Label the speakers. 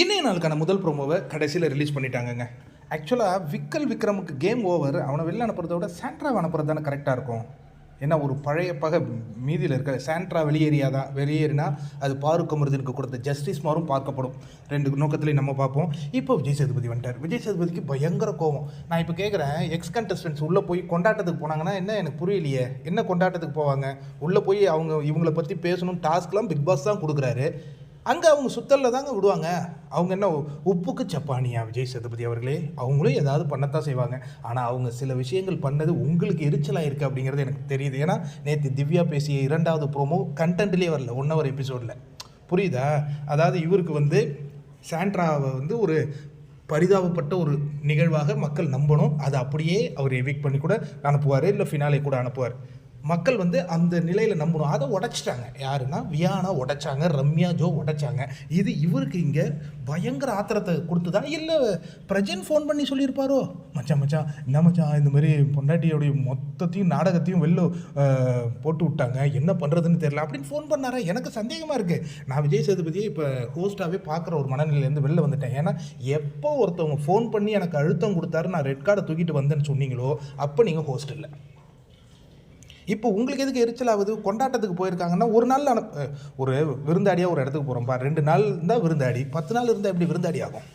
Speaker 1: இன்றைய நாளுக்கான முதல் ப்ரோமோவை கடைசியில் ரிலீஸ் பண்ணிட்டாங்கங்க. ஆக்சுவலாக விக்ரமுக்கு கேம் ஓவர். அவனை வெளில அனுப்புறத விட சாண்ட்ராவை அனுப்புறது தானே கரெக்டாக இருக்கும். ஏன்னா ஒரு பழைய பகை மீதியில் இருக்க சாண்ட்ரா வெளியேறினா அது பாருக்கு அமிர்தனுக்கு கொடுத்த ஜஸ்டிஸ் மாரும் பார்க்கப்படும். ரெண்டு நோக்கத்துலையும் நம்ம பார்ப்போம். இப்போ விஜய் சேதுபதி வந்துட்டார். விஜய் சேதுபதிக்கு பயங்கர கோவம். நான் இப்போ கேட்குறேன், எக்ஸ் கண்டஸ்டன்ஸ் உள்ளே போய் கொண்டாட்டத்துக்கு போனாங்கன்னா என்ன எனக்கு புரியலையே. என்ன கொண்டாட்டத்துக்கு போவாங்க? உள்ளே போய் இவங்களை பற்றி பேசணும். டாஸ்க்லாம் பிக் பாஸ் தான் கொடுக்குறாரு. அங்கே அவங்க சுத்தலில் தாங்க விடுவாங்க. அவங்க என்ன உப்புக்கு சப்பானியா விஜய் சேதுபதி அவர்களே? அவங்களும் ஏதாவது பண்ணத்தான் செய்வாங்க. ஆனால் அவங்க சில விஷயங்கள் பண்ணது உங்களுக்கு எரிச்சலாக இருக்குது அப்படிங்கிறது எனக்கு தெரியுது. ஏன்னா நேற்று திவ்யா பேசிய 2வது ப்ரோமோ கண்டென்ட்லேயே வரல, 1 hour எபிசோடில். புரியுதா? அதாவது இவருக்கு சாண்ட்ராவை ஒரு பரிதாபப்பட்ட ஒரு நிகழ்வாக மக்கள் நம்பணும். அதை அப்படியே அவர் எவிக்ட் பண்ணி கூட அனுப்புவார், இல்லை ஃபினாலே கூட அனுப்புவார். மக்கள் அந்த நிலையில் நம்பணும். அதை உடைச்சிட்டாங்க. யாருன்னா வியானா உடைச்சாங்க, ரம்யா ஜோ உடைச்சாங்க. இது இவருக்கு இங்கே பயங்கர ஆத்திரத்தை கொடுத்துதா, இல்லை பிரஜன் ஃபோன் பண்ணி சொல்லியிருப்பாரோ, மச்சான் என்ன மச்சான் இந்த மாதிரி பொண்டாட்டியோடைய மொத்தத்தையும் நாடகத்தையும் வெளில போட்டு விட்டாங்க, என்ன பண்ணுறதுன்னு தெரியல அப்படின்னு ஃபோன் பண்ணாரா? எனக்கு சந்தேகமாக இருக்குது. நான் விஜய் சேதுபதியை இப்போ ஹோஸ்ட்டாகவே பார்க்குற ஒரு மனநிலையிலேருந்து வெளில வந்துட்டேன். ஏன்னா எப்போ ஒருத்தவங்க ஃபோன் பண்ணி எனக்கு அழுத்தம் கொடுத்தாரு, நான் ரெட் கார்டை தூக்கிட்டு வந்தேன்னு சொன்னீங்களோ அப்போ நீங்கள் ஹோஸ்ட் இல்லை. இப்போ உங்களுக்கு எதுக்கு எரிச்சல் ஆகுது? கொண்டாட்டத்துக்கு போயிருக்காங்கன்னா ஒரு நாள் ஒரு விருந்தாடியாக ஒரு இடத்துக்கு போகிறோம்ப்பா, 2 நாள் இருந்தால் விருந்தாடி, 10 நாள் இருந்தால் எப்படி விருந்தாடி ஆகும்?